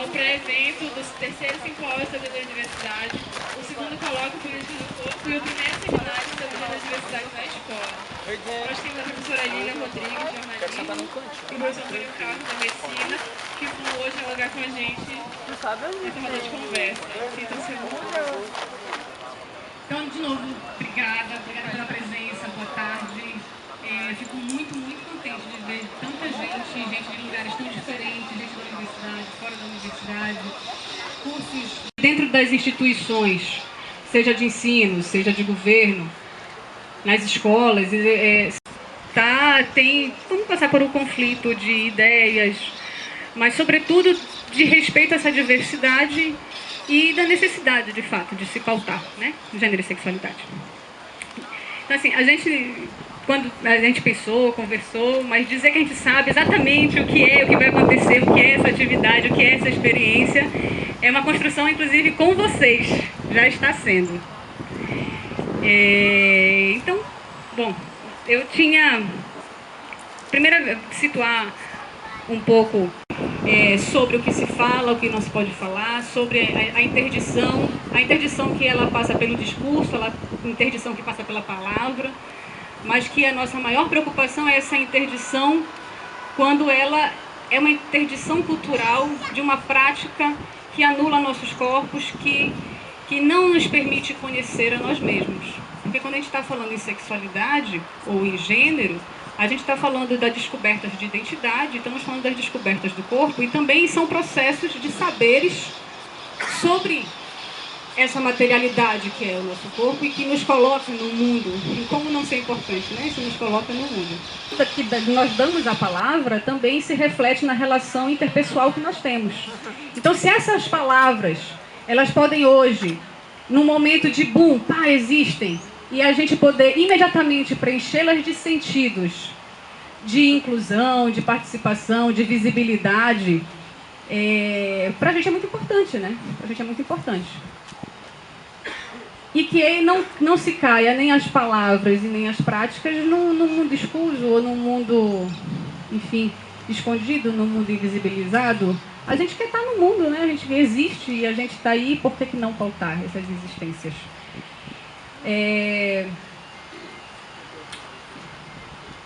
ao pré-evento do terceiro simpósio sobre a diversidade, o segundo colóquio político do corpo e o primeiro seminário sobre a diversidade na escola. Nós temos a professora Lília Rodrigues, jornalismo, e o professor Antônio Carlos, da medicina, que vão hoje dialogar com a gente nessa roda de conversa. Sintam-se muito. Então, de novo, obrigada pela presença, boa tarde. Fico muito, muito contente de ver tanta gente de lugares tão diferentes, gente da universidade, fora da universidade, cursos dentro das instituições, seja de ensino, seja de governo, nas escolas. Vamos passar por um conflito de ideias, mas sobretudo de respeito a essa diversidade e da necessidade, de fato, de se pautar, né? Gênero e sexualidade. Então, assim, quando a gente pensou, conversou, mas dizer que a gente sabe exatamente o que vai acontecer, o que é essa atividade, o que é essa experiência, é uma construção, inclusive, com vocês, já está sendo. Então, bom, eu tinha... Primeiro, situar um pouco sobre o que se fala, o que não se pode falar, sobre a interdição que ela passa pelo discurso, a interdição que passa pela palavra, mas que a nossa maior preocupação é essa interdição quando ela é uma interdição cultural de uma prática que anula nossos corpos, que não nos permite conhecer a nós mesmos. Porque quando a gente está falando em sexualidade ou em gênero, a gente está falando das descobertas de identidade, estamos falando das descobertas do corpo, e também são processos de saberes sobre essa materialidade que é o nosso corpo e que nos coloca no mundo. E como não ser importante, né? Isso nos coloca no mundo. O que nós damos à palavra também se reflete na relação interpessoal que nós temos. Então, se essas palavras, elas podem hoje, num momento de boom, existem, e a gente poder imediatamente preenchê-las de sentidos, de inclusão, de participação, de visibilidade, para a gente é muito importante, né? Para a gente é muito importante. E que não se caia nem as palavras e nem as práticas no mundo escuso ou no mundo, enfim, escondido, no mundo invisibilizado. A gente quer estar no mundo, né? A gente existe e a gente está aí, por que não pautar essas existências?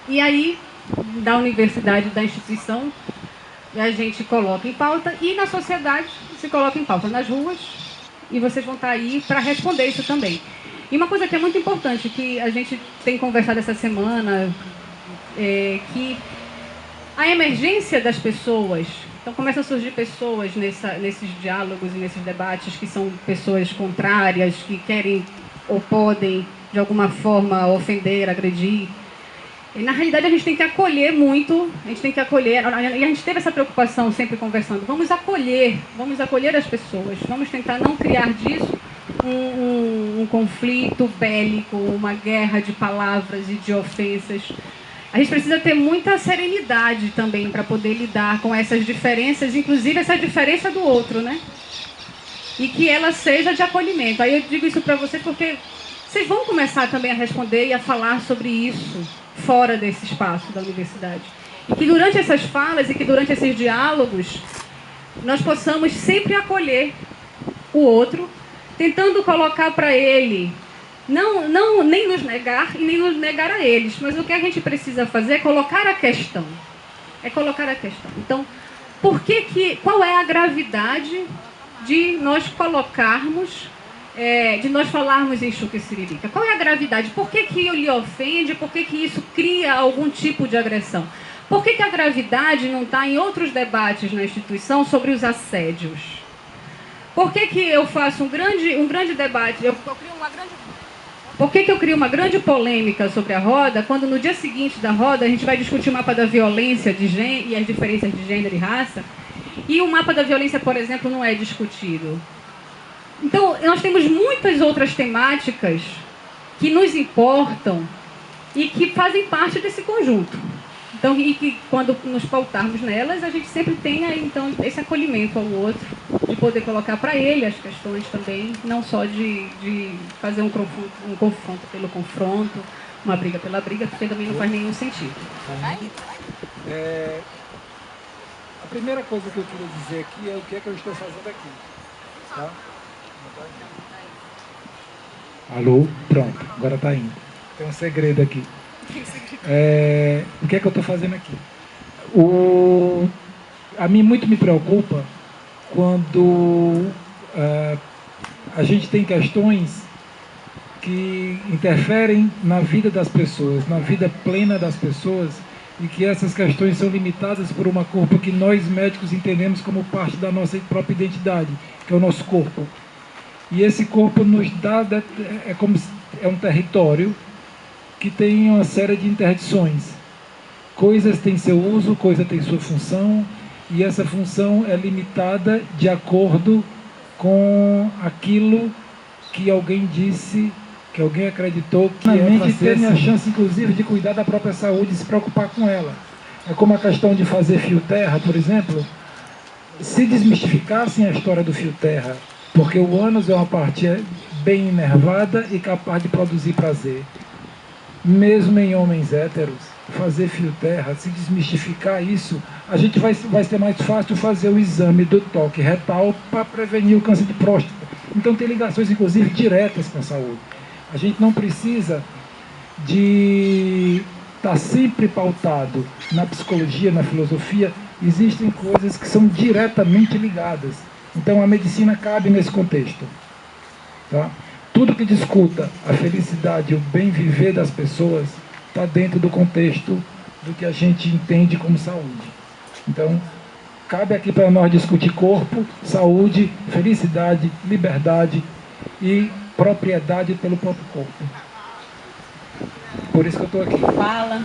E aí, da universidade, da instituição, a gente coloca em pauta, e na sociedade se coloca em pauta nas ruas, e vocês vão estar aí para responder isso também. E uma coisa que é muito importante, que a gente tem conversado essa semana, que a emergência das pessoas, então começam a surgir pessoas nesses diálogos e nesses debates que são pessoas contrárias, que querem ou podem, de alguma forma, ofender, agredir. E, na realidade, a gente tem que acolher muito, a gente tem que acolher, e a gente teve essa preocupação sempre conversando, vamos acolher as pessoas, vamos tentar não criar disso um conflito bélico, uma guerra de palavras e de ofensas. A gente precisa ter muita serenidade também para poder lidar com essas diferenças, inclusive essa diferença do outro, né? E que ela seja de acolhimento. Aí eu digo isso para vocês porque vocês vão começar também a responder e a falar sobre isso fora desse espaço da universidade. E que durante essas falas e que durante esses diálogos nós possamos sempre acolher o outro, tentando colocar para ele, nem nos negar e nem nos negar a eles, mas o que a gente precisa fazer é colocar a questão. Então, qual é a gravidade de nós colocarmos, de nós falarmos em Chuca e Siririca? Qual é a gravidade? Por que lhe ofende? Por que isso cria algum tipo de agressão? Por que a gravidade não está em outros debates na instituição sobre os assédios? Por que eu faço um grande debate, por que eu crio uma grande polêmica sobre a roda, quando no dia seguinte da roda a gente vai discutir o mapa da violência e as diferenças de gênero e raça, e o mapa da violência, por exemplo, não é discutido? Então, nós temos muitas outras temáticas que nos importam e que fazem parte desse conjunto. Então, e que quando nos pautarmos nelas, a gente sempre tenha, então, esse acolhimento ao outro, de poder colocar para ele as questões também, não só de fazer um confronto pelo confronto, uma briga pela briga, porque também não faz nenhum sentido. primeira coisa que eu queria dizer aqui é o que é que eu estou fazendo aqui. Tá? Alô? Pronto, agora está indo. Tem um segredo aqui. O que é que eu estou fazendo aqui? A mim muito me preocupa quando a gente tem questões que interferem na vida das pessoas, na vida plena das pessoas, e que essas questões são limitadas por uma corpo que nós médicos entendemos como parte da nossa própria identidade, que é o nosso corpo. E esse corpo nos dá, é um território que tem uma série de interdições. Coisas têm seu uso, coisa tem sua função, e essa função é limitada de acordo com aquilo que alguém disse, que alguém acreditou que é ter a chance, inclusive, de cuidar da própria saúde e se preocupar com ela. É como a questão de fazer fio terra, por exemplo. Se desmistificassem a história do fio terra, porque o ânus é uma parte bem inervada e capaz de produzir prazer. Mesmo em homens héteros, fazer fio terra, se desmistificar isso, a gente vai ser mais fácil fazer o exame do toque retal para prevenir o câncer de próstata. Então tem ligações, inclusive, diretas com a saúde. A gente não precisa de estar sempre pautado na psicologia, na filosofia. Existem coisas que são diretamente ligadas. Então a medicina cabe nesse contexto. Tá? Tudo que discuta a felicidade e o bem viver das pessoas está dentro do contexto do que a gente entende como saúde. Então, cabe aqui para nós discutir corpo, saúde, felicidade, liberdade e propriedade pelo próprio corpo. Por isso que eu estou aqui. Fala.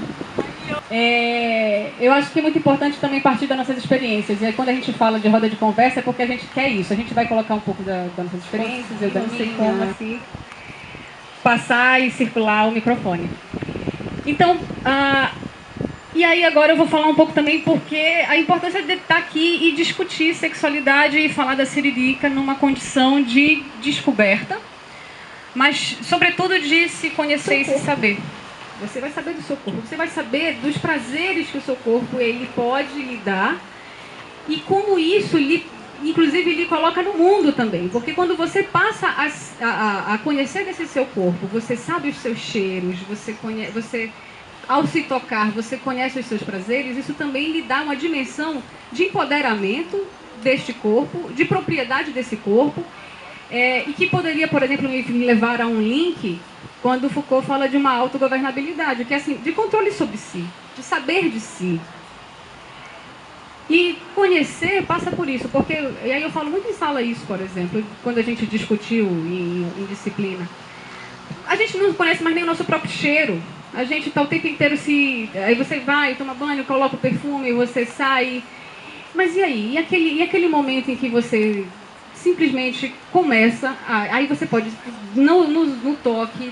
Eu acho que é muito importante também partir das nossas experiências. E aí, quando a gente fala de roda de conversa, é porque a gente quer isso. A gente vai colocar um pouco das nossas experiências, eu não sei como, assim, passar e circular o microfone. Então, e aí agora eu vou falar um pouco também porque a importância de estar aqui e discutir sexualidade e falar da Siririca numa condição de descoberta, mas sobretudo de se conhecer e se saber. Você vai saber do seu corpo, você vai saber dos prazeres que o seu corpo ele pode lhe dar e como isso inclusive lhe coloca no mundo também, porque quando você passa a conhecer desse seu corpo, você sabe os seus cheiros, você ao se tocar, você conhece os seus prazeres, isso também lhe dá uma dimensão de empoderamento deste corpo, de propriedade desse corpo, e que poderia, por exemplo, me levar a um link quando Foucault fala de uma autogovernabilidade, que é assim, de controle sobre si, de saber de si. E conhecer passa por isso, porque, e aí eu falo muito em sala isso, por exemplo, quando a gente discutiu em disciplina. A gente não conhece mais nem o nosso próprio cheiro. A gente está o tempo inteiro aí você vai, toma banho, coloca o perfume, você sai. Mas e aí? E aquele momento em que você simplesmente começa, aí você pode, no toque,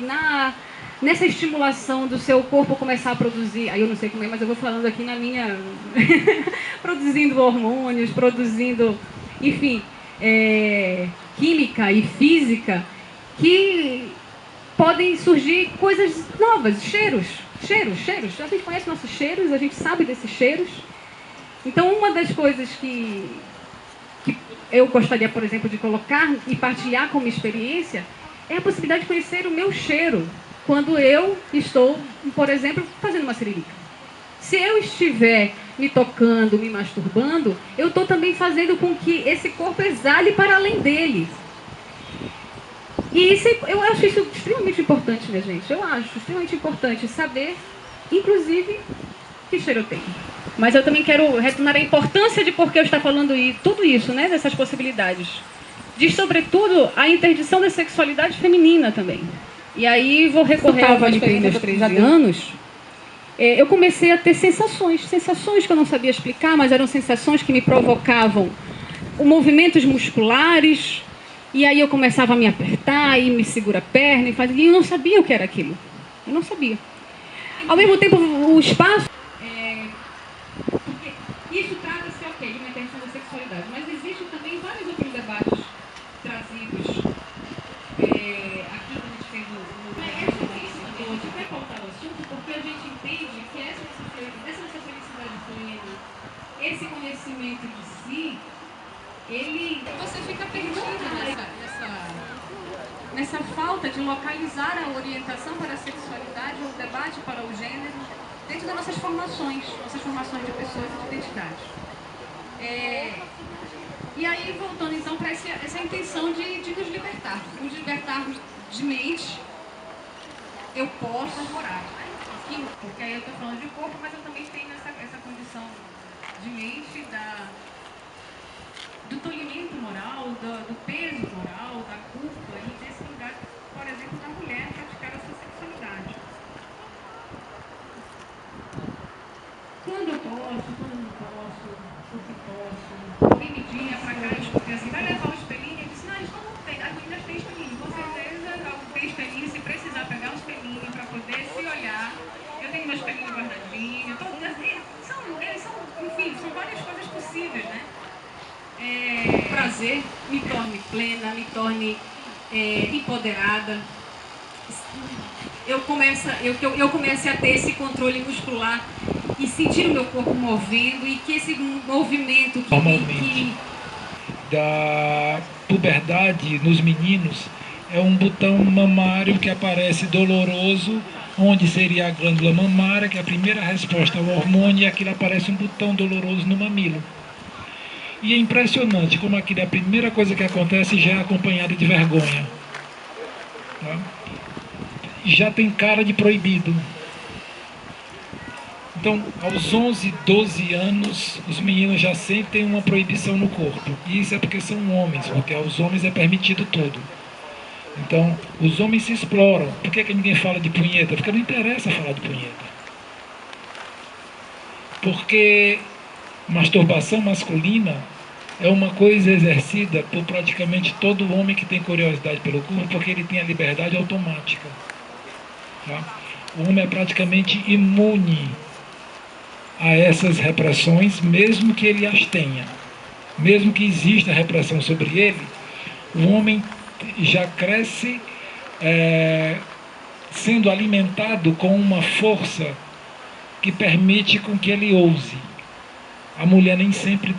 nessa estimulação do seu corpo começar a produzir, aí eu não sei como é, mas eu vou falando aqui na minha... produzindo hormônios, produzindo, enfim, química e física, que podem surgir coisas novas, cheiros. A gente conhece nossos cheiros, a gente sabe desses cheiros. Então, uma das coisas que eu gostaria, por exemplo, de colocar e partilhar como experiência é a possibilidade de conhecer o meu cheiro quando eu estou, por exemplo, fazendo uma siririca. Se eu estiver me tocando, me masturbando, eu estou também fazendo com que esse corpo exale para além dele. E eu acho isso extremamente importante, minha gente. Eu acho extremamente importante saber, inclusive, que cheiro eu tenho. Mas eu também quero retornar à importância de por que eu estou falando tudo isso, né, dessas possibilidades. Diz, sobretudo, a interdição da sexualidade feminina também. E aí vou recorrer ao Vaniquei meus 13 anos. Eu comecei a ter sensações que eu não sabia explicar, mas eram sensações que me provocavam movimentos musculares, e aí eu começava a me apertar, e me segura a perna, e eu não sabia o que era aquilo. Eu não sabia. Ao mesmo tempo, o espaço... porque isso trata-se, ok, de uma interdição da sexualidade, mas existem também vários outros debates trazidos aqui, quando a gente fez a gente quer pautar o assunto, porque a gente entende que essa felicidade plena, esse conhecimento si, você fica perdido nessa falta de localizar a orientação para a sexualidade ou o debate para o gênero dentro das nossas formações de pessoas e de identidade. E aí, voltando então para essa intenção de nos libertarmos de mente, eu posso morar. Porque aí eu estou falando de corpo, mas eu também tenho essa condição de mente do tolhimento moral, do peso moral, da culpa e desse lugar, por exemplo, da mulher praticar a sua sexualidade. Quando eu posso, quando não posso, o que posso. Alguém me vinha pra cá e escutei assim, vai levar o espelhinho? Eu disse, não, eles não tem, as meninas têm espelhinho, com certeza tem espelhinho, se precisar pegar um espelhinho para poder se olhar. Eu tenho meu espelhinho guardadinho, enfim, são várias coisas possíveis, né? O prazer me torne plena, me torne empoderada. Eu comece a ter esse controle muscular e sentir o meu corpo movendo e que esse movimento da puberdade nos meninos é um botão mamário que aparece doloroso, onde seria a glândula mamária, que é a primeira resposta ao hormônio, e aquilo aparece um botão doloroso no mamilo. E é impressionante como aquilo é a primeira coisa que acontece, já é acompanhada de vergonha. Tá? Já tem cara de proibido. Então, aos 11, 12 anos, os meninos já sentem uma proibição no corpo. E isso é porque são homens, porque aos homens é permitido tudo. Então, os homens se exploram. Por que ninguém fala de punheta? Porque não interessa falar de punheta. Porque masturbação masculina é uma coisa exercida por praticamente todo homem que tem curiosidade pelo corpo, porque ele tem a liberdade automática. Tá? O homem é praticamente imune a essas repressões, mesmo que ele as tenha. Mesmo que exista repressão sobre ele, o homem já cresce sendo alimentado com uma força que permite com que ele ouse. A mulher nem sempre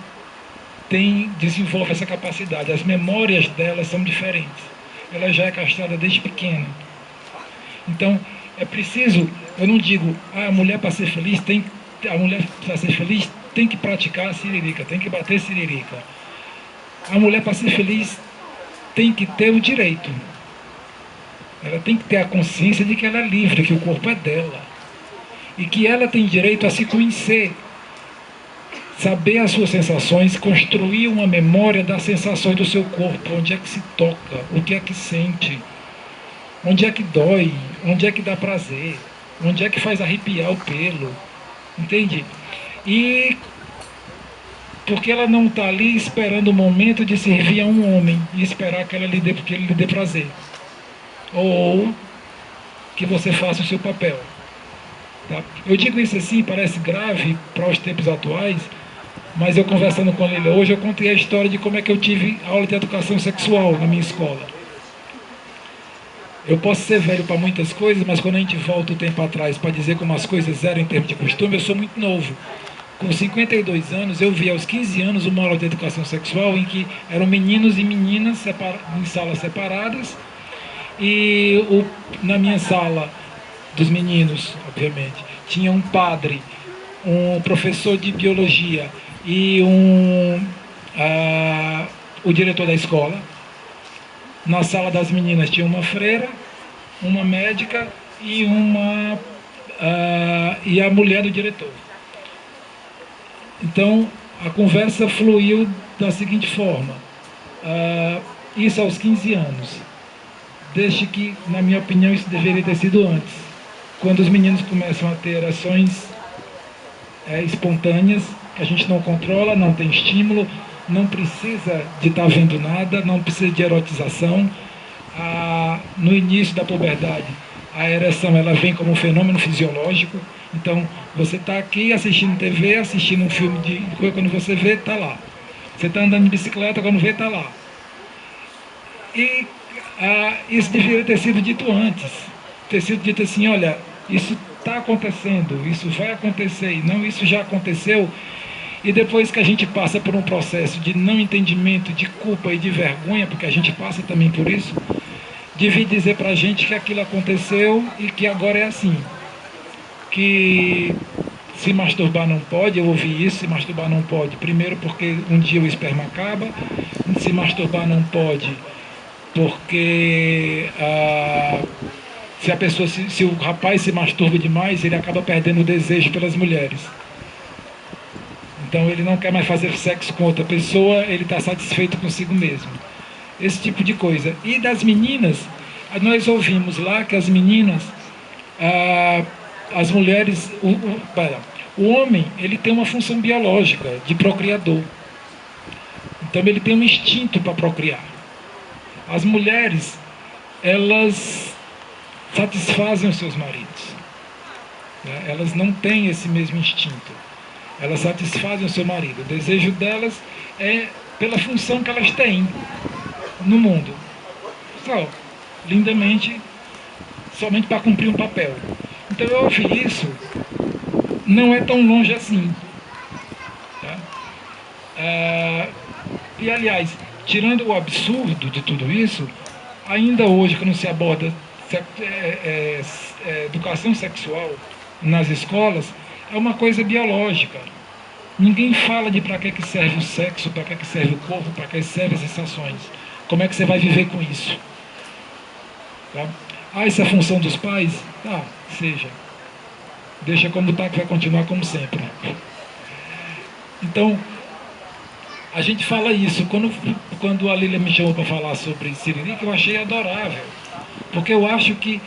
desenvolve essa capacidade. As memórias dela são diferentes. Ela já é castrada desde pequena. Então, é preciso, eu não digo, a mulher para ser feliz tem que praticar a siririca, tem que bater siririca. A mulher para ser feliz tem que ter o direito. Ela tem que ter a consciência de que ela é livre, que o corpo é dela. E que ela tem direito a se conhecer, saber as suas sensações, construir uma memória das sensações do seu corpo, onde é que se toca, o que é que sente, onde é que dói, onde é que dá prazer, onde é que faz arrepiar o pelo, entende? E porque ela não está ali esperando o momento de servir a um homem e esperar que ele lhe dê prazer, ou que você faça o seu papel. Tá? Eu digo isso assim, parece grave para os tempos atuais, mas eu conversando com ele hoje, eu contei a história de como é que eu tive aula de educação sexual na minha escola. Eu posso ser velho para muitas coisas, mas quando a gente volta o tempo atrás para dizer como as coisas eram em termos de costume, eu sou muito novo. Com 52 anos, eu vi aos 15 anos uma aula de educação sexual em que eram meninos e meninas em salas separadas, e na minha sala dos meninos, obviamente, tinha um padre, um professor de biologia e o diretor da escola. Na sala das meninas tinha uma freira, uma médica e a mulher do diretor. Então, a conversa fluiu da seguinte forma. Isso aos 15 anos. Desde que, na minha opinião, isso deveria ter sido antes. Quando os meninos começam a ter ações espontâneas, que a gente não controla, não tem estímulo, não precisa de estar vendo nada, não precisa de erotização. No início da puberdade, a ereção ela vem como um fenômeno fisiológico. Então, você está aqui assistindo TV, assistindo um filme de coisa, quando você vê, está lá. Você está andando de bicicleta, quando vê, está lá. E isso deveria ter sido dito antes. Ter sido dito assim, olha, isso está acontecendo, isso vai acontecer, e não isso já aconteceu. E depois que a gente passa por um processo de não entendimento, de culpa e de vergonha, porque a gente passa também por isso, de vir dizer pra gente que aquilo aconteceu e que agora é assim. Que se masturbar não pode, eu ouvi isso, se masturbar não pode. Primeiro porque um dia o esperma acaba, se masturbar não pode porque se o rapaz se masturba demais, ele acaba perdendo o desejo pelas mulheres. Então ele não quer mais fazer sexo com outra pessoa, ele está satisfeito consigo mesmo. Esse tipo de coisa. E das meninas, nós ouvimos lá que as meninas, as mulheres, o homem, ele tem uma função biológica de procriador. Então ele tem um instinto para procriar. As mulheres, elas satisfazem os seus maridos, né? Elas não têm esse mesmo instinto. Elas satisfazem o seu marido. O desejo delas é pela função que elas têm no mundo. Só, lindamente, somente para cumprir um papel. Então eu ouvi isso, não é tão longe assim. Tá? E aliás, tirando o absurdo de tudo isso, ainda hoje, quando se aborda educação sexual nas escolas, é uma coisa biológica. Ninguém fala de para que serve o sexo, para que serve o corpo, para que servem as sensações. Como é que você vai viver com isso? Tá? Essa é a função dos pais? Tá, seja. Deixa como está, que vai continuar como sempre. Então, a gente fala isso. Quando a Lília me chamou para falar sobre Siririca, eu achei adorável. Porque eu acho que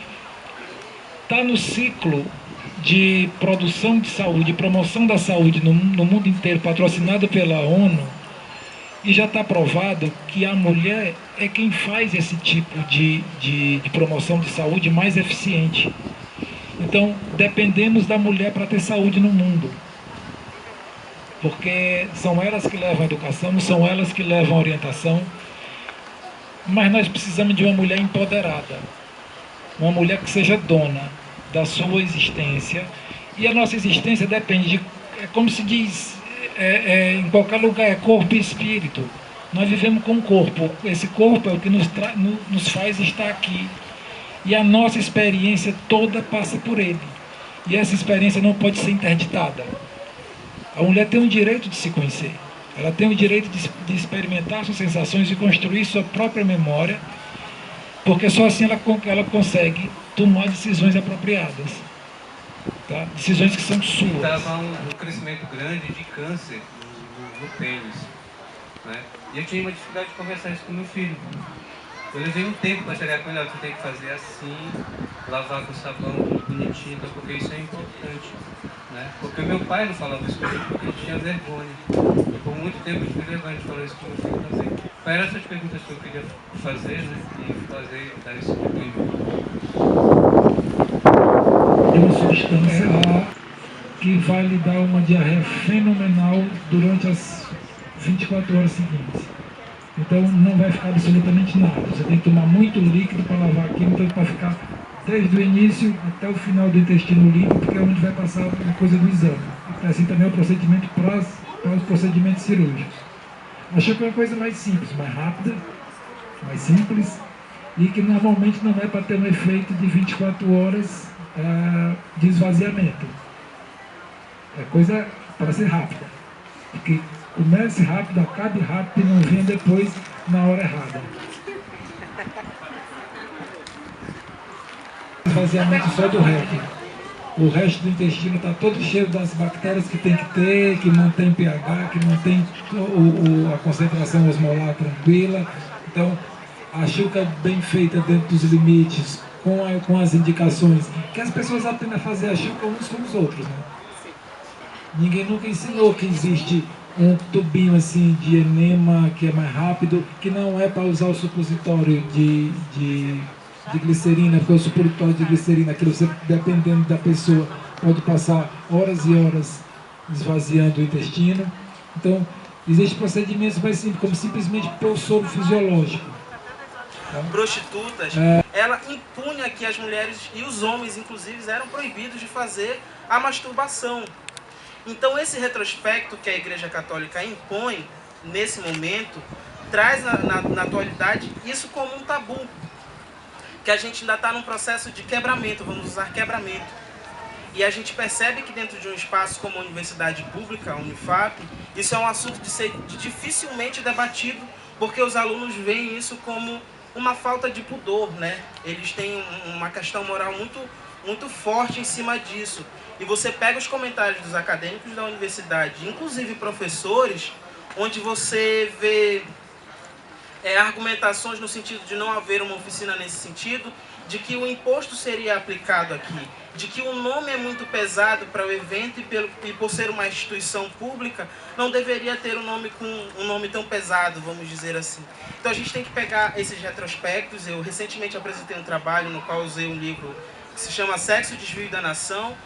está no ciclo de produção de saúde, promoção da saúde no mundo inteiro, patrocinado pela ONU, e já está provado que a mulher é quem faz esse tipo de promoção de saúde mais eficiente. Então, dependemos da mulher para ter saúde no mundo. Porque são elas que levam a educação, são elas que levam a orientação, mas nós precisamos de uma mulher empoderada, uma mulher que seja dona da sua existência, e a nossa existência depende de, é como se diz, em qualquer lugar, é corpo e espírito. Nós vivemos com o corpo, esse corpo é o que nos faz estar aqui, e a nossa experiência toda passa por ele, e essa experiência não pode ser interditada. A mulher tem o direito de se conhecer, ela tem o direito de experimentar suas sensações e construir sua própria memória, porque só assim ela consegue tomar decisões apropriadas, tá? Decisões que são suas. Estava um crescimento grande de câncer no pênis, né? E eu tinha uma dificuldade de conversar isso com meu filho. Eu levei um tempo para chegar com ele, você tem que fazer assim, lavar com sabão, tudo bonitinho, porque isso é importante, né? Porque meu pai não falava isso comigo porque ele tinha vergonha. E por muito tempo eu tive vergonha de falar isso com meu filho também. Eram essas perguntas que eu queria fazer, né? E dar esse depoimento. É uma substância que vai lhe dar uma diarreia fenomenal durante as 24 horas seguintes. Então não vai ficar absolutamente nada. Você tem que tomar muito líquido para lavar aquilo, então para ficar desde o início até o final do intestino limpo, porque é onde vai passar a coisa do exame. Assim também é o procedimento para os procedimentos cirúrgicos. Achei que é uma coisa mais simples, mais rápida, mais simples, e que normalmente não é para ter um efeito de 24 horas de esvaziamento. É coisa para ser rápida. Porque comece rápido, acabe rápido e não venha depois na hora errada. Esvaziamento só do resto. O resto do intestino está todo cheio das bactérias que tem que ter, que mantém pH, que mantém a concentração osmolar tranquila. Então, a chuca bem feita dentro dos limites, com as indicações, que as pessoas aprendem a fazer a chuca uns com os outros, né? Ninguém nunca ensinou que existe um tubinho assim de enema que é mais rápido, que não é para usar o supositório de glicerina, porque o supositório de glicerina, aquilo você, dependendo da pessoa, pode passar horas e horas esvaziando o intestino. Então, existem procedimentos mais simples, como simplesmente pôr soro fisiológico. Tá? Prostitutas, ela impunha que as mulheres e os homens, inclusive, eram proibidos de fazer a masturbação. Então esse retrospecto que a Igreja Católica impõe nesse momento, traz na atualidade isso como um tabu, que a gente ainda está num processo de quebramento, vamos usar quebramento. E a gente percebe que dentro de um espaço como a universidade pública, a Unifap, isso é um assunto de ser dificilmente debatido, porque os alunos veem isso como uma falta de pudor, né? Eles têm uma questão moral muito forte em cima disso. E você pega os comentários dos acadêmicos da universidade, inclusive professores, onde você vê argumentações no sentido de não haver uma oficina nesse sentido, de que o imposto seria aplicado aqui, de que o nome é muito pesado para o evento e por ser uma instituição pública, não deveria ter um nome tão pesado, vamos dizer assim. Então a gente tem que pegar esses retrospectos. Eu recentemente apresentei um trabalho no qual usei um livro que se chama Sexo, Desvio da Nação,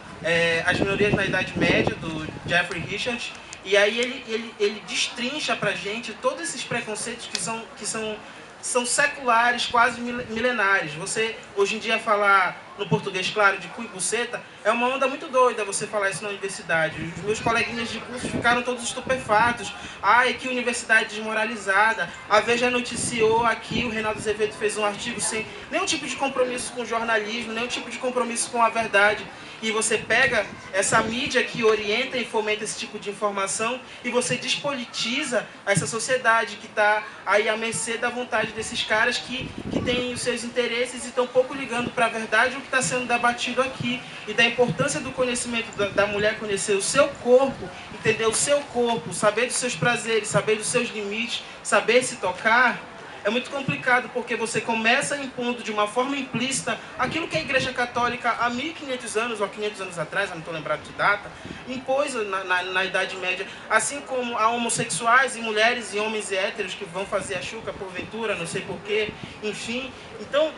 As Minorias na Idade Média, do Jeffrey Richards. E aí ele destrincha pra gente todos esses preconceitos que são seculares, quase milenares. Você, hoje em dia, falar no português claro de cu e buceta é uma onda muito doida você falar isso na universidade. Os meus coleguinhas de curso ficaram todos estupefatos. Ai, que universidade desmoralizada. A Veja noticiou aqui, o Reinaldo Azevedo fez um artigo sem nenhum tipo de compromisso com o jornalismo, nenhum tipo de compromisso com a verdade. E você pega essa mídia que orienta e fomenta esse tipo de informação e você despolitiza essa sociedade que está aí à mercê da vontade desses caras que têm os seus interesses e estão pouco ligando para a verdade o que está sendo debatido aqui. E da importância do conhecimento da mulher conhecer o seu corpo, entender o seu corpo, saber dos seus prazeres, saber dos seus limites, saber se tocar. É muito complicado porque você começa impondo de uma forma implícita aquilo que a Igreja Católica há 1500 anos, ou 500 anos atrás, eu não estou lembrado de data, impôs na Idade Média, assim como a homossexuais e mulheres e homens e héteros que vão fazer a chuca porventura, não sei porquê, enfim. Então,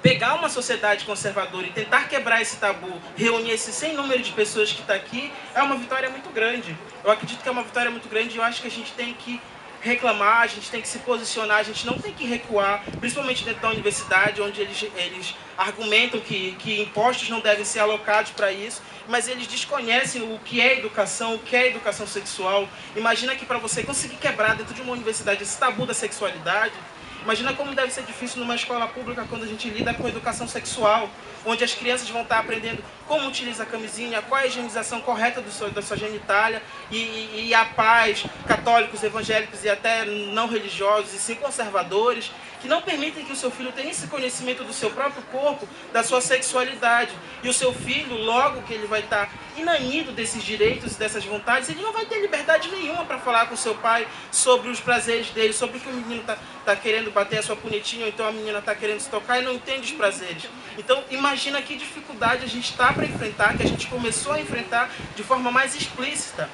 pegar uma sociedade conservadora e tentar quebrar esse tabu, reunir esse sem número de pessoas que está aqui, é uma vitória muito grande. Eu acredito que é uma vitória muito grande e eu acho que a gente tem que reclamar, a gente tem que se posicionar, a gente não tem que recuar, principalmente dentro da universidade, onde eles argumentam que impostos não devem ser alocados para isso, mas eles desconhecem o que é educação, o que é educação sexual. Imagina que para você conseguir quebrar dentro de uma universidade esse tabu da sexualidade, imagina como deve ser difícil numa escola pública quando a gente lida com educação sexual, onde as crianças vão estar aprendendo como utiliza a camisinha, qual é a higienização correta da sua genitália, e a pais, católicos, evangélicos e até não religiosos e sim conservadores, que não permitem que o seu filho tenha esse conhecimento do seu próprio corpo, da sua sexualidade. E o seu filho, logo que ele vai estar inanido desses direitos e dessas vontades, ele não vai ter liberdade nenhuma para falar com o seu pai sobre os prazeres dele, sobre o que o menino está querendo bater a sua punhetinha, ou então a menina está querendo se tocar e não entende os prazeres. Então, imagina que dificuldade a gente está para enfrentar, que a gente começou a enfrentar de forma mais explícita.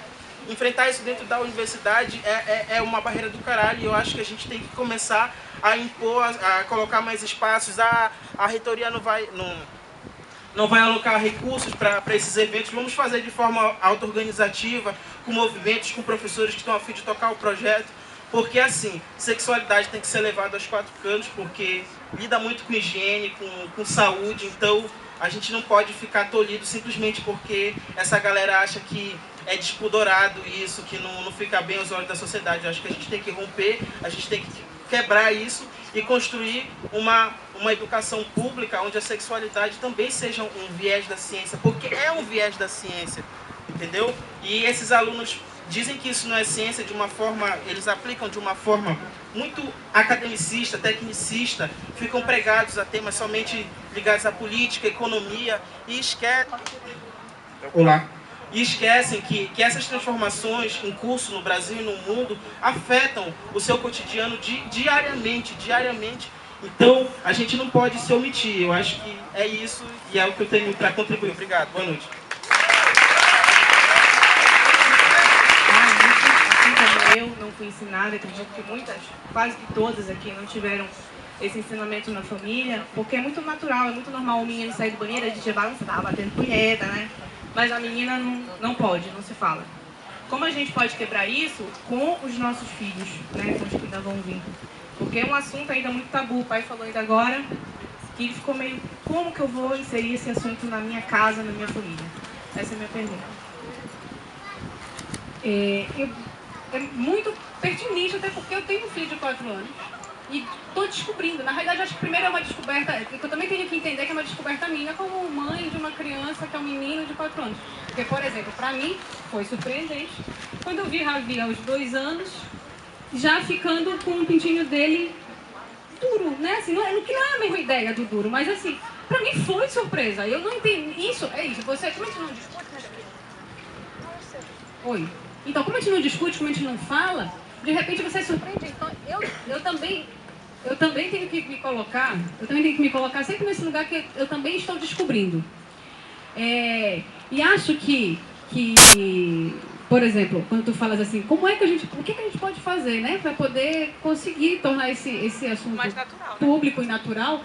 Enfrentar isso dentro da universidade é uma barreira do caralho, e eu acho que a gente tem que começar a impor, a colocar mais espaços. A reitoria não vai alocar recursos para esses eventos. Vamos fazer de forma auto-organizativa, com movimentos, com professores que estão a fim de tocar o projeto. Porque, assim, sexualidade tem que ser levada aos 4 cantos, porque lida muito com higiene, com saúde. Então, a gente não pode ficar tolhido simplesmente porque essa galera acha que é despudorado isso, que não fica bem aos olhos da sociedade. Eu acho que a gente tem que romper, a gente tem que quebrar isso e construir uma educação pública onde a sexualidade também seja um viés da ciência, porque é um viés da ciência, entendeu? E esses alunos dizem que isso não é ciência de uma forma, eles aplicam de uma forma muito academicista, tecnicista, ficam pregados a temas somente ligados à política, economia, e esquecem que essas transformações em curso no Brasil e no mundo afetam o seu cotidiano diariamente. Então, a gente não pode se omitir. Eu acho que é isso e é o que eu tenho para contribuir. Obrigado. Boa noite. Eu não fui ensinada, acredito que quase que todas aqui não tiveram esse ensinamento na família, porque é muito natural, é muito normal o menino sair do banheiro, a gente vai balançar, batendo punheta, né? Mas a menina não pode, não se fala. Como a gente pode quebrar isso? Com os nossos filhos, né? Com os que ainda vão vir. Porque é um assunto ainda muito tabu. O pai falou ainda agora que ele ficou meio, como que eu vou inserir esse assunto na minha casa, na minha família? Essa é a minha pergunta. é muito pertinente, até porque eu tenho um filho de 4 anos e estou descobrindo. Na realidade, acho que primeiro é uma descoberta, que eu também tenho que entender que é uma descoberta minha como mãe de uma criança que é um menino de 4 anos. Porque, por exemplo, para mim foi surpreendente quando eu vi Ravi aos 2 anos já ficando com o pintinho dele duro, né? Assim, não é a mesma ideia do duro, mas assim, pra mim foi surpresa. Eu não entendi. Isso, é isso. Como a gente não discute, né? Oi. Então, como a gente não discute, como a gente não fala, de repente você é surpreendido. Então, eu também tenho que me colocar, sempre nesse lugar que eu também estou descobrindo. E acho que, por exemplo, quando tu falas assim, o que a gente pode fazer, né, para poder conseguir tornar esse assunto mais natural, público, né? E natural.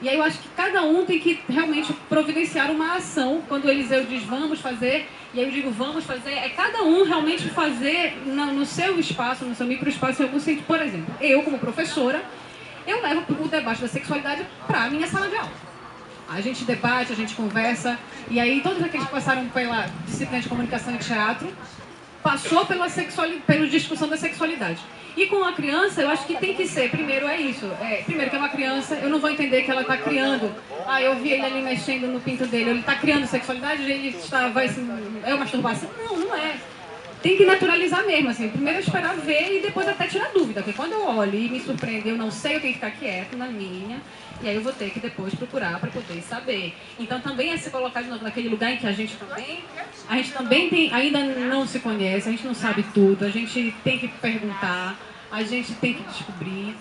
E aí eu acho que cada um tem que realmente providenciar uma ação. Quando o Eliseu diz vamos fazer, e aí eu digo vamos fazer, é cada um realmente fazer no seu espaço, no seu microespaço, em algum sentido. Por exemplo, eu como professora, eu levo o debate da sexualidade para a minha sala de aula. A gente debate, a gente conversa, e aí todos aqueles que passaram pela disciplina de comunicação e teatro, passou pela discussão da sexualidade. E com a criança, eu acho que tem que ser, primeiro primeiro que é uma criança, eu não vou entender que ela está criando, eu vi ele ali mexendo no pinto dele, ele está criando sexualidade, é uma masturbação? Não é. Tem que naturalizar mesmo, assim, primeiro esperar ver e depois até tirar dúvida, porque quando eu olho e me surpreende, eu não sei, eu tenho que ficar quieto na minha, e aí eu vou ter que depois procurar para poder saber. Então também é se colocar de novo naquele lugar em que a gente também ainda não se conhece, a gente não sabe tudo, a gente tem que perguntar, a gente tem que descobrir.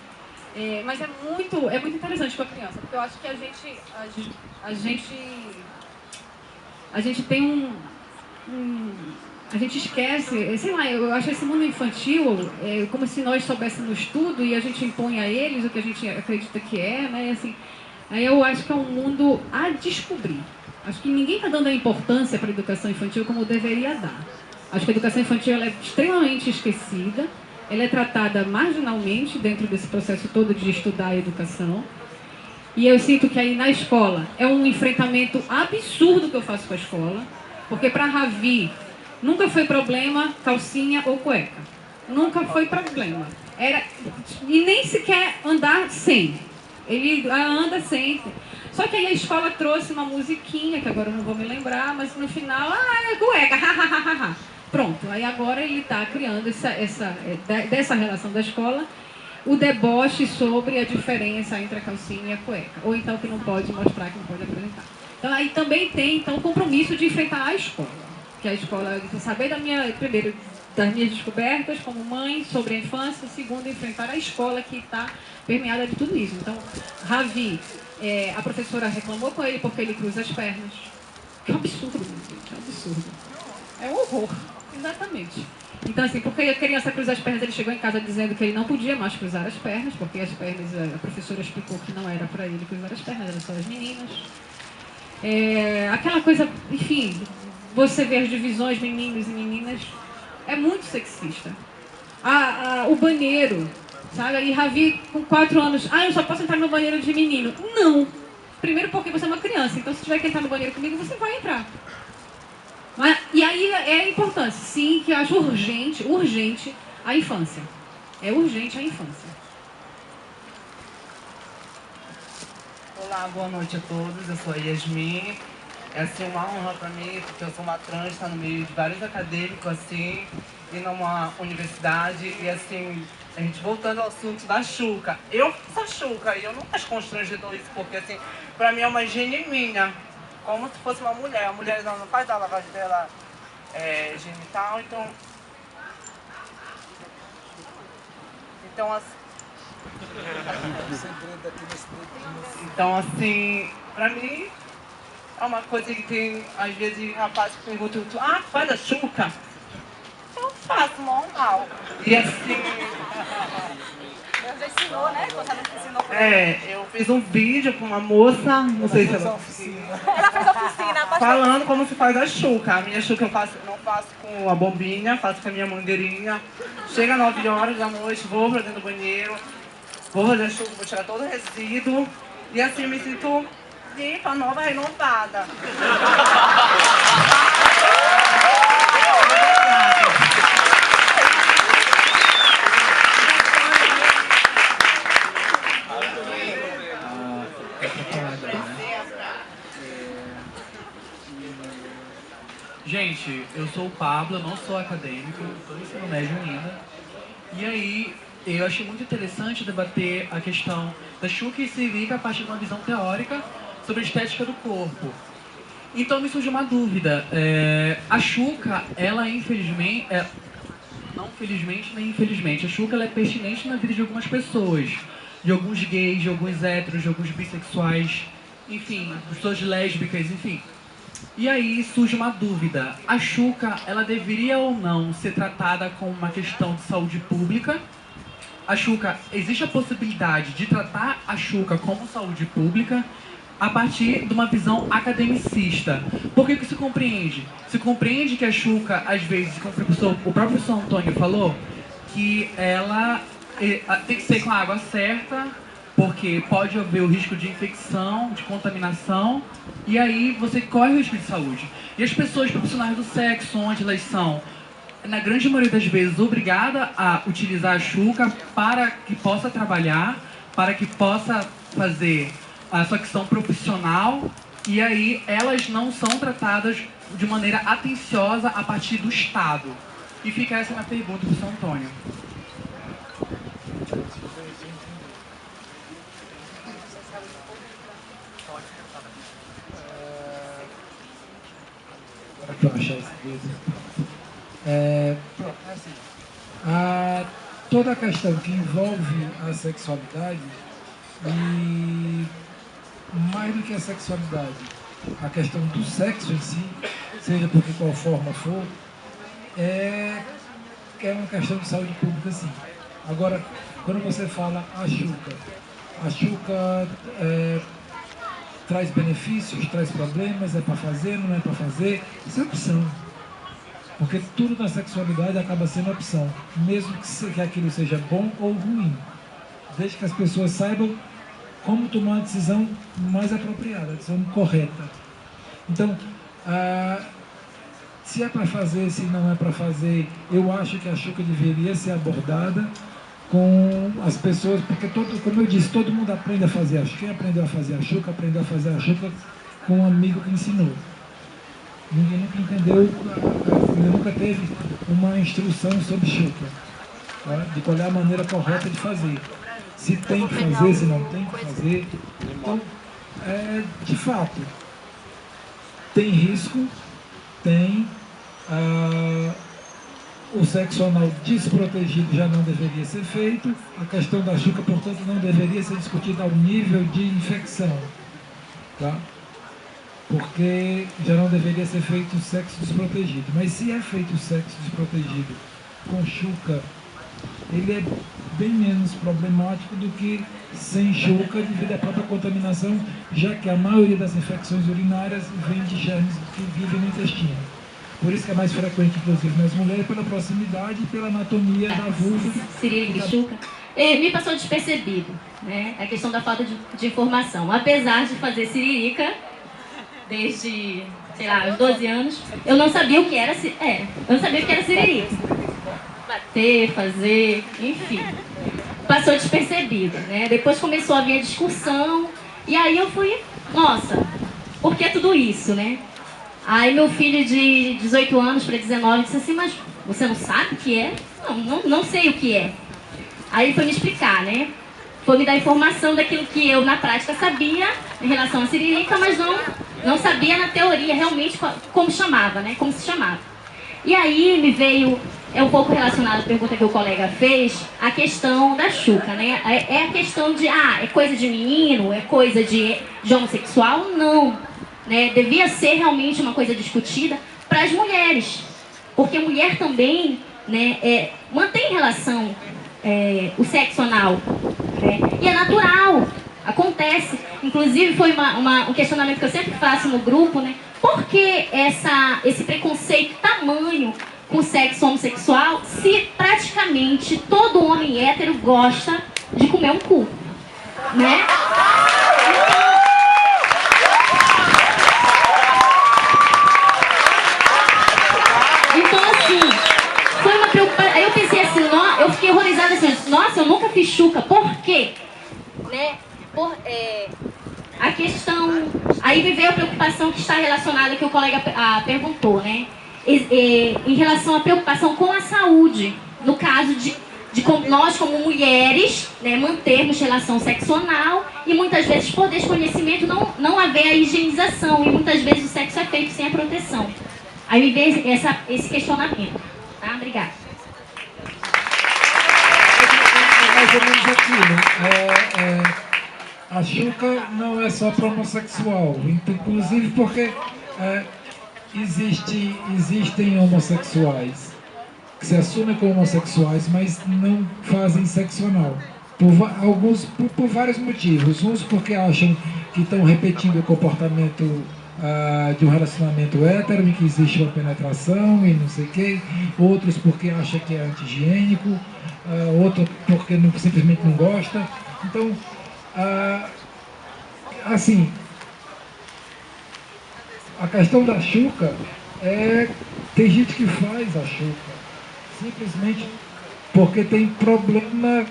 Mas é muito interessante com a criança, porque eu acho que a gente tem a gente esquece, sei lá, eu acho esse mundo infantil como se nós soubéssemos tudo e a gente impõe a eles o que a gente acredita que né? Assim, aí eu acho que é um mundo a descobrir. Acho que ninguém está dando a importância para a educação infantil como deveria dar. Acho que a educação infantil ela é extremamente esquecida, ela é tratada marginalmente dentro desse processo todo de estudar a educação. E eu sinto que aí na escola é um enfrentamento absurdo que eu faço com a escola, porque para Ravi nunca foi problema calcinha ou cueca. Nunca foi problema. E nem sequer andar sem. Ele anda sem. Só que aí a escola trouxe uma musiquinha, que agora eu não vou me lembrar, mas no final, é cueca, ha. Pronto, aí agora ele está criando dessa relação da escola, o deboche sobre a diferença entre a calcinha e a cueca. Ou então que não pode mostrar, que não pode apresentar. Então aí também tem o compromisso de enfrentar a escola. Que a escola, saber primeiro das minhas descobertas como mãe sobre a infância, segundo, enfrentar a escola que está permeada de tudo isso. Então, Ravi, a professora reclamou com ele porque ele cruza as pernas. Que absurdo, gente, é um absurdo. É um horror, exatamente. Então, assim, porque a criança cruza as pernas, ele chegou em casa dizendo que ele não podia mais cruzar as pernas, porque as pernas, a professora explicou que não era para ele cruzar as pernas, eram só as meninas. Aquela coisa, enfim, você vê as divisões meninos e meninas, é muito sexista. O banheiro, sabe? E Ravi com 4 anos, eu só posso entrar no banheiro de menino. Não! Primeiro porque você é uma criança, então se tiver que entrar no banheiro comigo, você vai entrar. E aí é a importância, sim, que eu acho urgente a infância. É urgente a infância. Olá, boa noite a todos, eu sou a Yasmin. É assim, uma honra para mim, porque eu sou uma trans, está no meio de vários acadêmicos, assim, e numa universidade, e assim, a gente voltando ao assunto da Xuca. Eu sou Xuca e eu não acho constrangedor isso, porque assim, para mim é uma higiene minha, como se fosse uma mulher. A mulher não faz a lavagem dela genital, então assim, pra mim é uma coisa que tem, às vezes, rapazes que perguntam, faz a Xuca? Eu faço normal. E assim... Você ensinou, né? Você ensinou eu fiz um vídeo com uma moça, não sei se ela... Ela fez oficina. Falando como se faz a Xuca. A minha Xuca eu não faço com a bombinha, faço com a minha mangueirinha. Chega às 9 horas da noite, vou pra dentro do banheiro, vou fazer a Xuca, vou tirar todo o resíduo. E assim eu me sinto limpa, nova, renovada. Gente, eu sou o Pablo, eu não sou acadêmico, estou no ensino médio ainda. E aí, eu achei muito interessante debater a questão da Xuca e Siririca a partir de uma visão teórica sobre a estética do corpo. Então me surgiu uma dúvida. A Xuca, ela infelizmente... não felizmente nem infelizmente, a Xuca ela é pertinente na vida de algumas pessoas. De alguns gays, de alguns héteros, de alguns bissexuais, enfim, pessoas lésbicas, enfim. E aí surge uma dúvida. A Xuca, ela deveria ou não ser tratada como uma questão de saúde pública? A Xuca, existe a possibilidade de tratar a Xuca como saúde pública a partir de uma visão academicista. Por que se compreende? Se compreende que a Xuca, às vezes, como o próprio professor Antônio falou, que ela tem que ser com a água certa, porque pode haver o risco de infecção, de contaminação, e aí você corre o risco de saúde. E as pessoas profissionais do sexo, onde elas são, na grande maioria das vezes, obrigadas a utilizar a Xuca para que possa trabalhar, para que possa fazer a sua questão profissional, e aí elas não são tratadas de maneira atenciosa a partir do Estado. E fica essa minha pergunta para o São Antônio. Para achar esse vídeo. Toda a questão que envolve a sexualidade e mais do que a sexualidade, a questão do sexo em si, seja por de qual forma for, é uma questão de saúde pública, sim. Agora, quando você fala a Xuca traz benefícios, traz problemas, é para fazer, não é para fazer, isso é opção. Porque tudo na sexualidade acaba sendo opção, mesmo que aquilo seja bom ou ruim, desde que as pessoas saibam como tomar a decisão mais apropriada, a decisão correta. Então, se é para fazer, se não é para fazer, eu acho que a Xuca deveria ser abordada com as pessoas, porque, como eu disse, todo mundo aprende a fazer a Xuca. Quem aprendeu a fazer a Xuca, aprendeu a fazer a Xuca com um amigo que ensinou. Ninguém nunca entendeu, nunca teve uma instrução sobre Xuca, tá? De qual é a maneira correta de fazer. Se tem que fazer, se não tem que fazer. Então, de fato, tem risco, tem. O sexo anal desprotegido já não deveria ser feito. A questão da Xuca, portanto, não deveria ser discutida ao nível de infecção, tá? Porque já não deveria ser feito o sexo desprotegido. Mas se é feito o sexo desprotegido com Xuca, ele é bem menos problemático do que sem Xuca, devido à própria contaminação, já que a maioria das infecções urinárias vem de germes que vivem no intestino. Por isso que é mais frequente, inclusive, nas mulheres, pela proximidade e pela anatomia da vulva. Siririca e Xuca. Me passou despercebido, né? A questão da falta de informação. Apesar de fazer Siririca desde, sei lá, os 12 anos, eu não sabia o que era, eu não sabia o que era Siririca. Bater, fazer, enfim. Passou despercebido, né? Depois começou a vir a discussão, e aí eu fui, nossa, por que tudo isso, né? Aí meu filho de 18 anos para 19 disse assim, mas você não sabe o que é? Não sei o que é. Aí foi me explicar, né? Foi me dar informação daquilo que eu na prática sabia em relação à Siririca, mas não sabia na teoria realmente como chamava, né? Como se chamava. E aí me veio, um pouco relacionado à pergunta que o colega fez, a questão da Xuca, né? É a questão de, é coisa de menino, é coisa de homossexual? Não. Né, devia ser realmente uma coisa discutida para as mulheres, porque mulher também, né, mantém relação, o sexo anal, né, e é natural, acontece. Inclusive foi um questionamento que eu sempre faço no grupo, né, por que esse preconceito tamanho com o sexo homossexual, se praticamente todo homem hétero gosta de comer um cu, né? Aí eu pensei assim, eu fiquei horrorizada assim, nossa, eu nunca fiz Xuca, por quê? Né? A questão, aí me veio a preocupação que está relacionada que o colega perguntou, né? em relação à preocupação com a saúde, no caso de nós como mulheres, né, mantermos relação sexo anal e muitas vezes por desconhecimento não haver a higienização e muitas vezes o sexo é feito sem a proteção. Aí me vem esse questionamento. Tá? Obrigada. Mais ou menos aquilo. A Xuca não é só para homossexual, inclusive porque existem homossexuais que se assumem como homossexuais, mas não fazem sexo anal. Por vários motivos. Uns porque acham que estão repetindo o comportamento de um relacionamento hétero, em que existe uma penetração e não sei o quê. Outros porque acham que é anti-higiênico. Outro porque simplesmente não gosta. Então, assim, a questão da Xuca tem gente que faz a Xuca simplesmente porque tem problema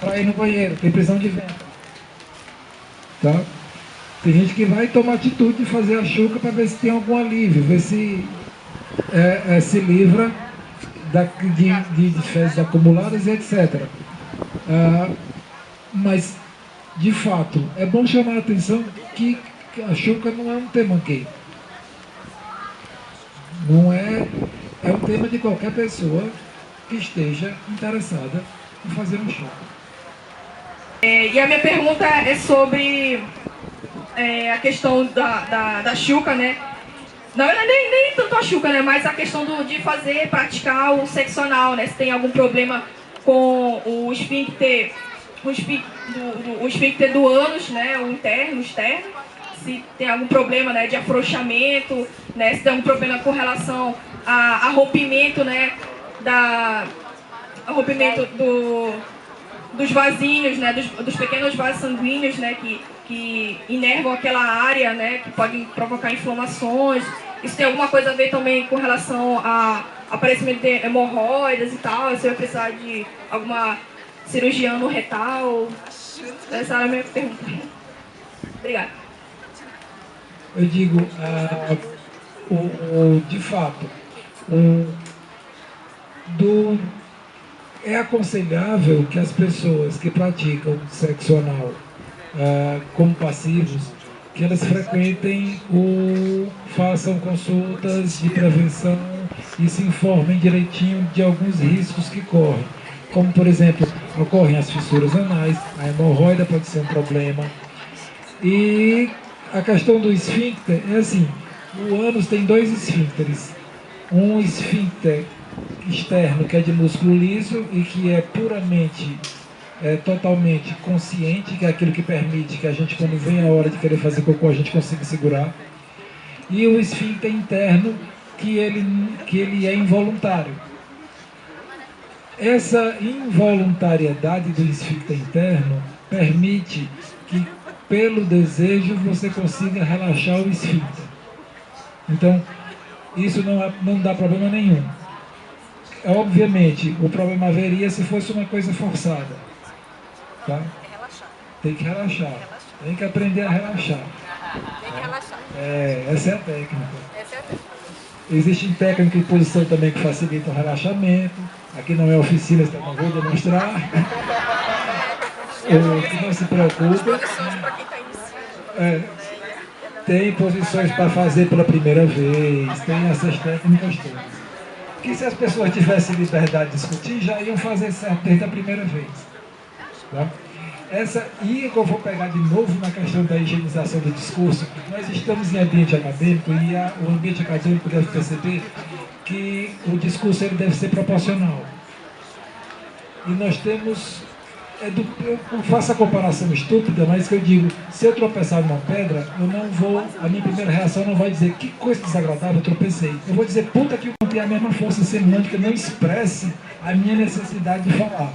para ir no banheiro, tem prisão de ventre. Tá? Tem gente que vai tomar atitude de fazer a Xuca para ver se tem algum alívio, ver se se livra de fezes acumuladas e etc. Mas, de fato, é bom chamar a atenção que a Xuca não é um tema gay. Não é um tema de qualquer pessoa que esteja interessada em fazer um Xuca. E a minha pergunta é sobre a questão da Xuca, né? Não é nem tanto a Xuca, né? Mas a questão de praticar o sexo anal, né? Se tem algum problema com o esfíncter, o esfíncter do ânus, né? O interno, o externo. Se tem algum problema, né, de afrouxamento, né? Se tem algum problema com relação a rompimento, né? Rompimento dos vasinhos, né? Dos pequenos vasos sanguíneos, né? Que inervam aquela área, né? Que podem provocar inflamações. Isso tem alguma coisa a ver também com relação a aparecimento de hemorroidas e tal? Você vai precisar de alguma cirurgia no retal? Essa era a minha pergunta. Obrigada. Eu digo, de fato, é aconselhável que as pessoas que praticam sexo anal como passivos, que elas frequentem ou façam consultas de prevenção e se informem direitinho de alguns riscos que correm. Como, por exemplo, ocorrem as fissuras anais, a hemorroida pode ser um problema. E a questão do esfíncter é assim, o ânus tem dois esfíncteres. Um esfíncter externo, que é de músculo liso e que é puramente, totalmente consciente, que é aquilo que permite que a gente, quando vem a hora de querer fazer cocô, a gente consiga segurar. E o esfíncter interno, que ele é involuntário. Essa involuntariedade do esfíncter interno permite que, pelo desejo, você consiga relaxar o esfíncter. Então, isso não dá problema nenhum. Obviamente, o problema haveria se fosse uma coisa forçada. Tá? Tem que relaxar. Tem que aprender a relaxar. Tem que relaxar. Essa é a técnica. Existem técnicas de posição também que facilitam o relaxamento. Aqui não é oficina, então não vou demonstrar. Que não se preocupe. Tem posições para fazer pela primeira vez, tem essas técnicas todas. Que se as pessoas tivessem liberdade de discutir, já iam fazer certo desde a primeira vez. Tá? E eu vou pegar de novo na questão da higienização do discurso. Nós estamos em ambiente acadêmico e o ambiente acadêmico deve perceber que o discurso ele deve ser proporcional. E nós temos... Eu faço a comparação estúpida, mas que eu digo, se eu tropeçar numa pedra, a minha primeira reação não vai dizer que coisa desagradável, eu tropecei. Eu vou dizer, puta que eu não tenho a mesma força semântica, não expresse a minha necessidade de falar.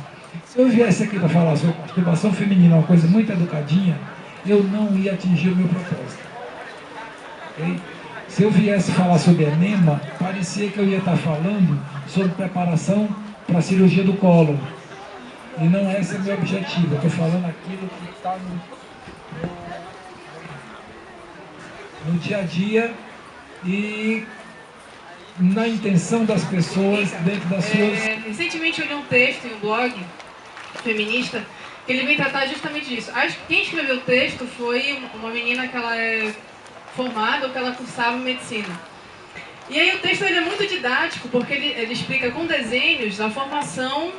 Se eu viesse aqui para falar sobre masturbação feminina, uma coisa muito educadinha, eu não ia atingir o meu propósito. Okay? Se eu viesse falar sobre enema, parecia que eu ia estar falando sobre preparação para a cirurgia do cólon. E não esse é o meu objetivo, eu estou falando aquilo que está no dia a dia e na intenção das pessoas dentro das suas... Recentemente eu li um texto em um blog feminista que ele vem tratar justamente disso. Acho que quem escreveu o texto foi uma menina que ela é formada ou que ela cursava medicina. E aí o texto ele é muito didático porque ele explica com desenhos a formação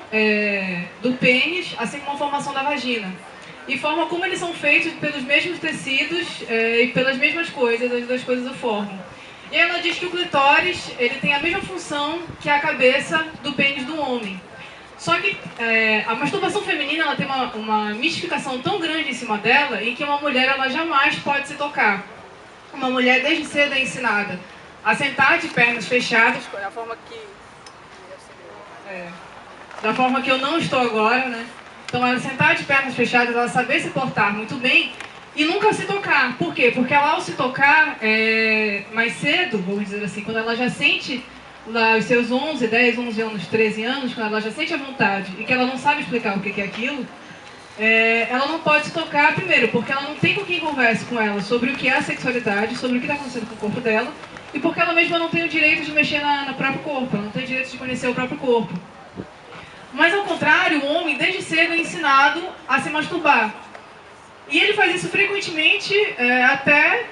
do pênis, assim como a formação da vagina. E forma como eles são feitos pelos mesmos tecidos e pelas mesmas coisas, as duas coisas o formam. E ela diz que o clitóris ele tem a mesma função que a cabeça do pênis do homem. Só que a masturbação feminina ela tem uma mistificação tão grande em cima dela, em que uma mulher ela jamais pode se tocar. Uma mulher desde cedo é ensinada a sentar de pernas fechadas, da forma que eu não estou agora, né? Então ela sentar de pernas fechadas, ela saber se portar muito bem e nunca se tocar. Por quê? Porque ela ao se tocar mais cedo, vamos dizer assim, quando ela já sente lá os seus 11, 10, 11 anos, 13 anos, quando ela já sente a vontade e que ela não sabe explicar o que é aquilo, ela não pode se tocar primeiro, porque ela não tem com quem converse com ela sobre o que é a sexualidade, sobre o que está acontecendo com o corpo dela, e porque ela mesma não tem o direito de mexer no próprio corpo, ela não tem o direito de conhecer o próprio corpo. Mas ao contrário, o homem desde cedo é ensinado a se masturbar. E ele faz isso frequentemente até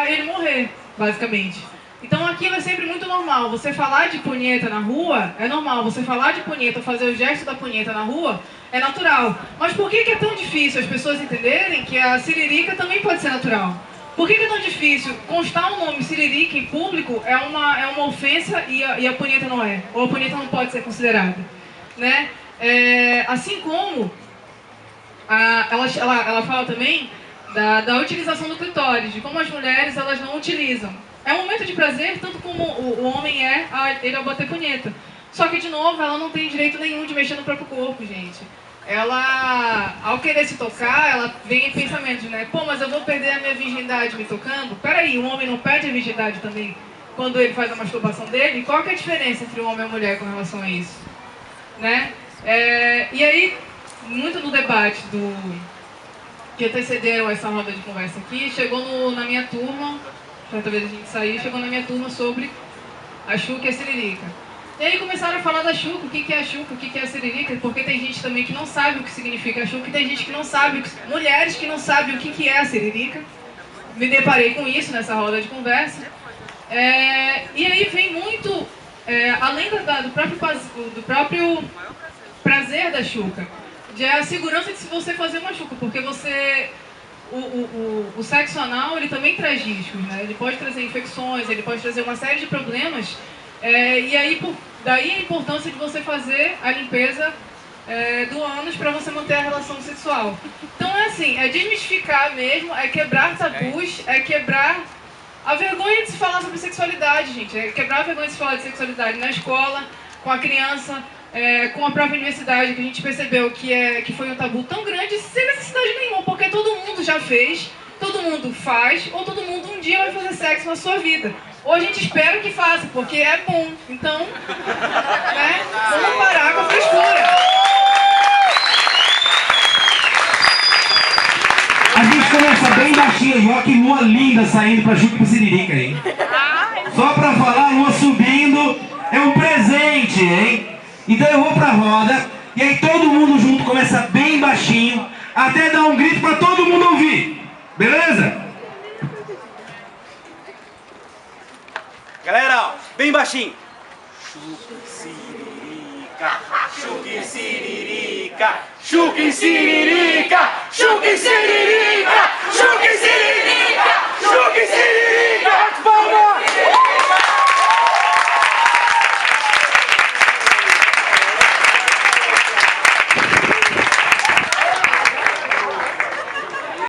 ele morrer, basicamente. Então aquilo é sempre muito normal. Você falar de punheta na rua é normal. Você falar de punheta, fazer o gesto da punheta na rua é natural. Mas por que é tão difícil as pessoas entenderem que a siririca também pode ser natural? Por que é tão difícil constar o nome siririca em público é uma ofensa e a punheta não é? Ou a punheta não pode ser considerada? Né? Assim como ela fala também da utilização do clitóris, de como as mulheres elas não utilizam. É um momento de prazer, tanto como o homem ele ao bater punheta. Só que, de novo, ela não tem direito nenhum de mexer no próprio corpo, gente. Ela, ao querer se tocar, ela vem em pensamentos, né? Pô, mas eu vou perder a minha virgindade me tocando? Peraí, o homem não perde a virgindade também quando ele faz a masturbação dele? Qual que é a diferença entre o homem e a mulher com relação a isso? Né? E aí, muito no debate que antecedeu essa roda de conversa aqui, chegou na minha turma, certa vez a gente saiu, chegou na minha turma sobre a Xuca e a Siririca. E aí começaram a falar da Xuca, o que é a Xuca, o que é a Siririca, porque tem gente também que não sabe o que significa a Xuca e tem gente que não sabe, mulheres que não sabem o que é a Siririca. Me deparei com isso nessa roda de conversa. E aí vem muito, além do próprio prazer da Xuca, de a segurança de se você fazer uma Xuca, porque o sexo anal ele também traz riscos, né? Ele pode trazer infecções, ele pode trazer uma série de problemas, e aí daí a importância de você fazer a limpeza do ânus para você manter a relação sexual. Então é assim, é desmistificar mesmo, é quebrar tabus, é quebrar a vergonha de se falar sobre sexualidade, gente. É quebrar a vergonha de se falar de sexualidade na escola, com a criança, com a própria universidade, que a gente percebeu que foi um tabu tão grande sem necessidade nenhuma, porque todo mundo já fez, todo mundo faz, ou todo mundo um dia vai fazer sexo na sua vida. Ou a gente espera que faça, porque é bom. Então, né, vamos parar com a frescura. A gente começa bem baixinho, olha que lua linda saindo pra Xuca e pra Siririca, hein? Só pra falar, a lua subindo é um presente, hein? Então eu vou pra roda, e aí todo mundo junto começa bem baixinho, até dar um grito pra todo mundo ouvir. Beleza? Galera, ó, bem baixinho. Xuca e Siririca, Xuca e Siririca, Xuca e Siririca, Xuca e Siririca, Xuca e Siririca, Xuca e